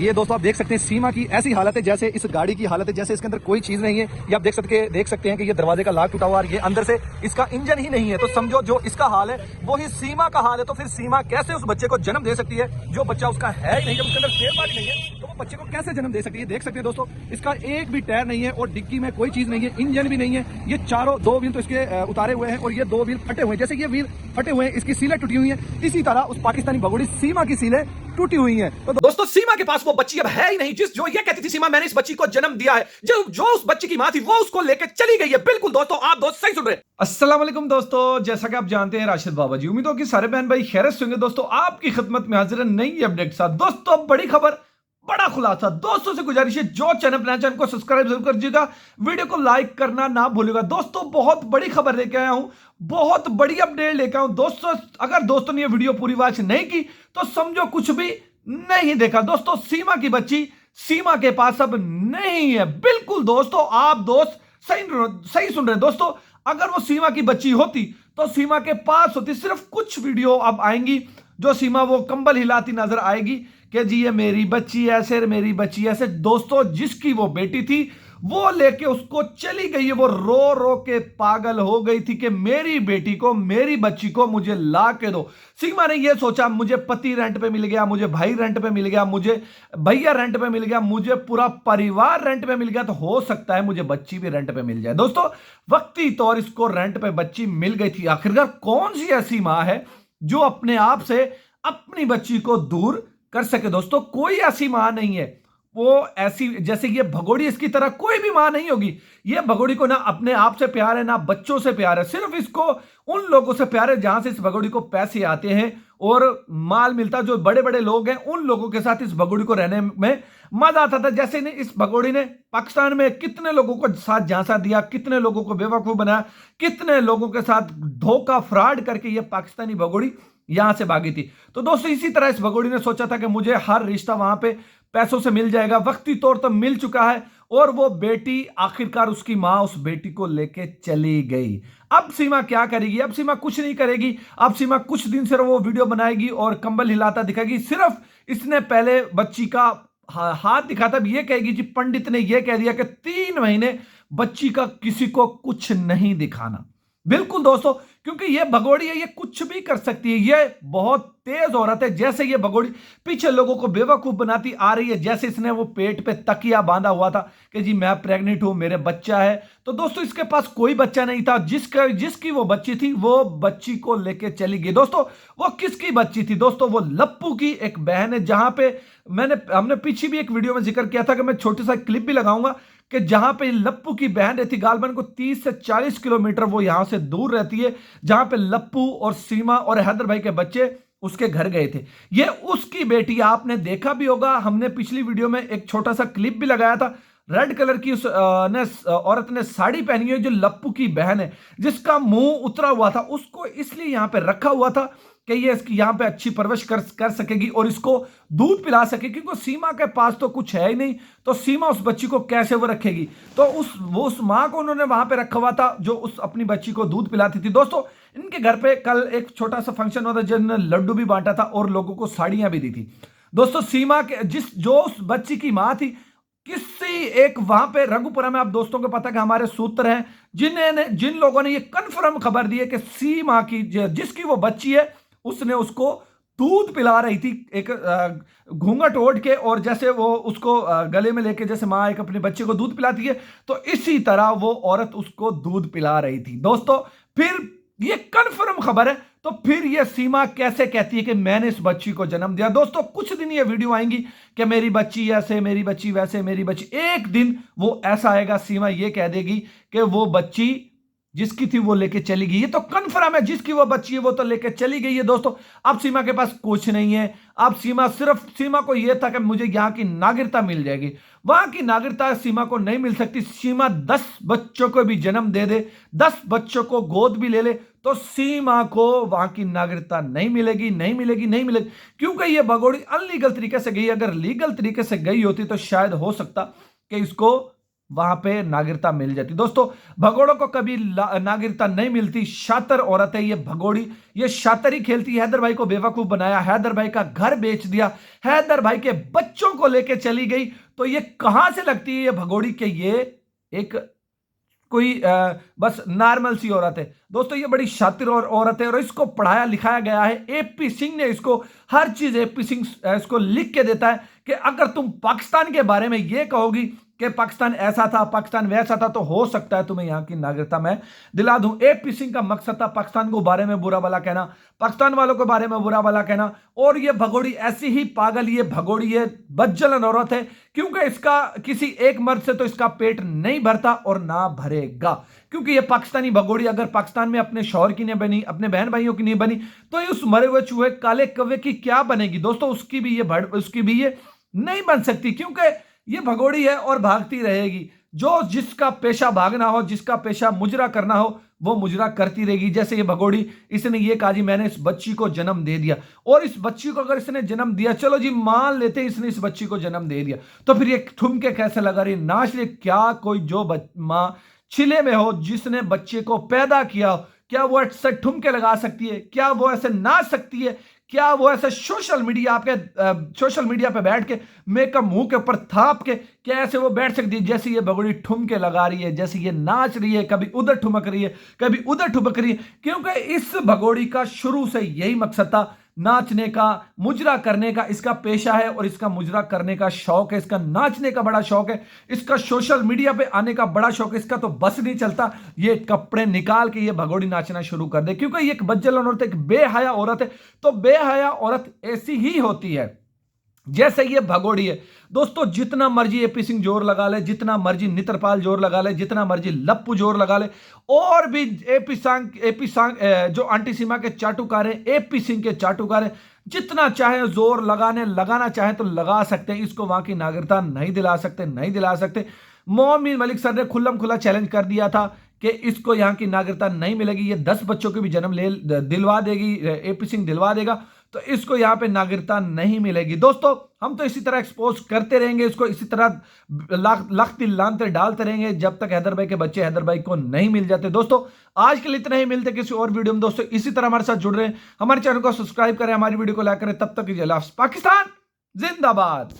ये दोस्तों आप देख सकते हैं सीमा की ऐसी हालत है जैसे इस गाड़ी की हालत है, जैसे इसके अंदर कोई चीज नहीं है। ये आप देख सकते हैं कि ये दरवाजे का लॉक टूटा हुआ और ये अंदर से इसका इंजन ही नहीं है। तो समझो जो इसका हाल है वो ही सीमा का हाल है। तो फिर सीमा कैसे उस बच्चे को जन्म दे सकती है जो बच्चा उसका है ही नहीं, जब उसके अंदर स्पेयर पार्ट नहीं है तो वो बच्चे को कैसे जन्म दे सकती है। देख सकते हैं दोस्तों इसका एक भी टायर नहीं है और डिग्गी में कोई चीज नहीं है, इंजन भी नहीं है। ये चारों दो व्हील तो इसके उतारे हुए हैं और ये दो व्हील फटे हुए हैं। जैसे ये व्हील फटे हुए हैं, इसकी सीलें टूटी हुई है, इसी तरह उस पाकिस्तानी भगोड़ी सीमा की सीलें टूटी हुई हैं। तो दोस्तों सीमा के पास वो बच्ची अब है ही नहीं जिस जो ये कहती थी सीमा मैंने इस बच्ची को जन्म दिया है। जो उस बच्ची की मां थी वो उसको लेकर चली गई है। बिल्कुल दोस्तों, आप दोस्त सही सुन रहे हैं। अस्सलाम वालेकुम दोस्तों, जैसा कि आप जानते हैं राशिद बाबा जी, उम्मीद हो कि सारे बहन भाई खैरियत से होंगे। दोस्तों आपकी खिदमत में हाजिर है नई अपडेट के साथ। दोस्तों बड़ी खबर, बड़ा खुलासा। दोस्तों से गुजारिश है जो चैनल को सब्सक्राइब जरूर कर दीजिएगा, वीडियो को लाइक करना ना भूलिएगा। दोस्तों बहुत बड़ी खबर लेके आया हूं, बहुत बड़ी अपडेट लेके आया हूं। दोस्तों अगर दोस्तों ने ये वीडियो पूरी वॉच नहीं की तो समझो कुछ भी नहीं देखा। दोस्तों सीमा की बच्ची सीमा के पास अब नहीं है। बिल्कुल दोस्तों, आप दोस्त सही सुन रहे हैं। दोस्तों अगर वो सीमा की बच्ची होती तो सीमा के पास होती। सिर्फ कुछ वीडियो अब आएंगी जो सीमा वो कंबल हिलाती नजर आएगी कि जी ये मेरी बच्ची ऐसे, मेरी बच्ची ऐसे। दोस्तों जिसकी वो बेटी थी वो लेके उसको चली गई है। वो रो रो के पागल हो गई थी कि मेरी बेटी को, मेरी बच्ची को मुझे ला के दो। सीमा ने ये सोचा मुझे पति रेंट पे मिल गया, मुझे भाई रेंट पे मिल गया, मुझे भैया रेंट पे मिल गया, मुझे पूरा परिवार रेंट पे मिल गया, तो हो सकता है मुझे बच्ची भी रेंट पे मिल जाए। दोस्तों वक्ती तौर इसको रेंट पे बच्ची मिल गई थी। आखिरकार कौन सी ऐसी मां है जो अपने आप से अपनी बच्ची को दूर कर सके। दोस्तों कोई ऐसी मां नहीं है वो ऐसी, जैसे ये भगोड़ी इसकी तरह कोई भी मां नहीं होगी। ये भगोड़ी को ना अपने आप से प्यार है ना बच्चों से प्यार है, सिर्फ इसको उन लोगों से प्यार है जहां से इस भगोड़ी को पैसे आते हैं और माल मिलता। जो बड़े बड़े लोग हैं उन लोगों के साथ इस भगोड़ी को रहने में मजा आता था। जैसे इस भगोड़ी ने पाकिस्तान में कितने लोगों को साथ झांसा दिया, कितने लोगों को बेवकूफ बनाया, कितने लोगों के साथ धोखा फ्रॉड करके ये पाकिस्तानी भगोड़ी यहां से भागी थी। तो दोस्तों इसी तरह इस भगोड़ी ने सोचा था कि मुझे हर रिश्ता वहां पे पैसों से मिल जाएगा। वक्ती तौर तो मिल चुका है और वो बेटी आखिरकार उसकी मां उस बेटी को लेके चली गई। अब सीमा क्या करेगी? अब सीमा कुछ नहीं करेगी। अब सीमा कुछ दिन सिर्फ वो वीडियो बनाएगी और कंबल हिलाता दिखाएगी। सिर्फ इसने पहले बच्ची का हाथ दिखाता, ये कहेगी जी पंडित ने ये कह दिया कि 3 महीने बच्ची का किसी को कुछ नहीं दिखाना। बिल्कुल दोस्तों, क्योंकि ये भगोड़ी है, ये कुछ भी कर सकती है। ये बहुत तेज औरत है। जैसे ये भगोड़ी पीछे लोगों को बेवकूफ बनाती आ रही है, जैसे इसने वो पेट पे तकिया बांधा हुआ था कि जी मैं प्रेग्नेंट हूं, मेरे बच्चा है। तो दोस्तों इसके पास कोई बच्चा नहीं था। जिसकी वो बच्ची थी वो बच्ची को लेके चली गई। दोस्तों वो किसकी बच्ची थी? दोस्तों वो लप्पू की एक बहन है। जहां पे हमने पीछे भी एक वीडियो में जिक्र किया था कि मैं छोटा सा क्लिप भी लगाऊंगा कि जहां पे लप्पू की बहन रहती, गालबन को 30 से 40 किलोमीटर वो यहां से दूर रहती है, जहां पे लप्पू और सीमा और हैदर भाई के बच्चे उसके घर गए थे। ये उसकी बेटी, आपने देखा भी होगा, हमने पिछली वीडियो में एक छोटा सा क्लिप भी लगाया था। रेड कलर की उस औरत ने साड़ी पहनी है जो लप्पू की बहन है, जिसका मुंह उतरा हुआ था। उसको इसलिए यहां पे रखा हुआ था कि ये इसकी यहां पे अच्छी परवरिश कर सकेगी और इसको दूध पिला सकेगी, क्योंकि सीमा के पास तो कुछ है ही नहीं। तो सीमा उस बच्ची को कैसे वो रखेगी? तो उस मां को उन्होंने वहां पे रखा हुआ था जो उस अपनी बच्ची को दूध पिलाती थी। दोस्तों इनके घर पे कल एक छोटा सा फंक्शन हुआ था जिन्होंने लड्डू भी बांटा था और लोगों को साड़ियां भी दी थी। दोस्तों सीमा के जो उस बच्ची की मां थी, किसी एक वहां पे रंगपुरा में, आप दोस्तों को पता कि हमारे सूत्र हैं जिन लोगों ने ये कंफर्म खबर दी है कि सीमा की जिसकी वो बच्ची है उसने उसको दूध पिला रही थी एक घूंघट ओढ़ के, और जैसे वो उसको गले में लेके जैसे माँ एक अपने बच्चे को दूध पिलाती है, तो इसी तरह वो औरत उसको दूध पिला रही थी। दोस्तों फिर ये कंफर्म खबर है, तो फिर ये सीमा कैसे कहती है कि मैंने इस बच्ची को जन्म दिया? दोस्तों कुछ दिन ये वीडियो आएंगी कि मेरी बच्ची ऐसे, मेरी बच्ची वैसे, मेरी बच्ची। एक दिन वो ऐसा आएगा, सीमा ये कह देगी कि वो बच्ची जिसकी थी वो लेके चली गई। ये तो कन्फर्म है, जिसकी वो बच्ची है वो तो लेके चली गई है। दोस्तों अब सीमा के पास कुछ नहीं है। अब सीमा को यह था कि मुझे यहां की नागरिकता मिल जाएगी। वहां की नागरिकता सीमा को नहीं मिल सकती। सीमा 10 बच्चों को भी जन्म दे दे, 10 बच्चों को गोद भी ले ले, तो सीमा को वहां की नागरिकता नहीं मिलेगी, नहीं मिलेगी, नहीं मिलेगी। क्योंकि ये भगोड़ी अनलीगल तरीके से गई। अगर लीगल तरीके से गई होती तो शायद हो सकता कि इसको वहां पे नागरिकता मिल जाती। दोस्तों भगोड़ों को कभी नागरिकता नहीं मिलती। शातिर औरत है ये भगोड़ी, ये शातरी खेलती। हैदर भाई को बेवकूफ बनाया, हैदर भाई का घर बेच दिया, हैदर भाई के बच्चों को लेके चली गई। तो ये कहां से लगती है ये भगोड़ी के ये एक कोई बस नॉर्मल सी औरत है। दोस्तों ये बड़ी शातिर और औरत है और इसको पढ़ाया लिखाया गया है। एपी सिंह ने इसको हर चीज, एपी सिंह इसको लिख के देता है कि अगर तुम पाकिस्तान के बारे में ये कहोगी कि पाकिस्तान ऐसा था, पाकिस्तान वैसा था, तो हो सकता है तुम्हें यहां की नागरिकता मैं दिला दूं। एपी सिंह का मकसद था पाकिस्तान को बारे में बुरा भला कहना, पाकिस्तान वालों के बारे में बुरा भला कहना। और ये भगोड़ी ऐसी ही पागल, ये भगोड़ी है, बदजलन औरत है, क्योंकि इसका किसी एक मर्द से तो इसका पेट नहीं भरता और ना भरेगा। क्योंकि ये पाकिस्तानी भगोड़ी अगर पाकिस्तान में अपने शौहर की नहीं बनी, अपने बहन भाइयों की नहीं बनी, तो उस मरे हुए चूहे काले कौवे की क्या बनेगी। दोस्तों उसकी भी ये नहीं बन सकती, क्योंकि ये भगोड़ी है और भागती रहेगी। जो जिसका पेशा भागना हो, जिसका पेशा मुजरा करना हो, वो मुजरा करती रहेगी। जैसे ये भगोड़ी, इसने ये कहा जी मैंने इस बच्ची को जन्म दे दिया, और इस बच्ची को अगर इसने जन्म दिया, चलो जी मान लेते इसने इस बच्ची को जन्म दे दिया, तो फिर ये ठुमके कैसे लगा रही, नाच रही। क्या कोई जो मां चिले में हो, जिसने बच्चे को पैदा किया, क्या वो ऐसे ठुमके लगा सकती है? क्या वो ऐसे नाच सकती है? क्या वो ऐसे सोशल मीडिया पे बैठ के मेकअप मुंह के ऊपर थाप के क्या ऐसे वो बैठ सकती है जैसे ये भगोड़ी ठुमके लगा रही है, जैसे ये नाच रही है, कभी उधर ठुमक रही है, कभी उधर ठुमक रही है? क्योंकि इस भगोड़ी का शुरू से यही मकसद था, नाचने का, मुजरा करने का इसका पेशा है और इसका मुजरा करने का शौक है, इसका नाचने का बड़ा शौक है, इसका सोशल मीडिया पे आने का बड़ा शौक है। इसका तो बस नहीं चलता ये कपड़े निकाल के ये भगोड़ी नाचना शुरू कर दे, क्योंकि ये एक बदजलन औरत है, एक बेहया औरत है। तो बेहया औरत ऐसी ही होती है जैसे ये भगोड़ी है। दोस्तों जितना मर्जी एपी सिंह जोर लगा ले, जितना मर्जी नित्रपाल जोर लगा ले, जितना मर्जी लप्पू जोर लगा ले, और भी एपी सिंह जो आंटी सीमा के चाटुकार हैं, एपी सिंह के चाटुकार हैं, जितना चाहे जोर लगाना चाहे तो लगा सकते हैं। इसको वहां की नागरिकता नहीं दिला सकते। मोमिन मलिक सर ने खुल्लम खुला चैलेंज कर दिया था कि इसको यहां की नागरिकता नहीं मिलेगी, ये 10 बच्चों के भी जन्म दिलवा देगी, एपी सिंह दिलवा देगा, तो इसको यहां पे नागरिकता नहीं मिलेगी। दोस्तों हम तो इसी तरह एक्सपोज करते रहेंगे इसको, इसी तरह लख्ती लानते डालते रहेंगे जब तक हैदर भाई के बच्चे हैदर भाई को नहीं मिल जाते। दोस्तों आज के लिए इतना ही, मिलते किसी और वीडियो में। दोस्तों इसी तरह हमारे साथ जुड़ रहे हैं, हमारे चैनल को सब्सक्राइब करें, हमारी वीडियो को लाइक करें। तब तक के लिए पाकिस्तान जिंदाबाद।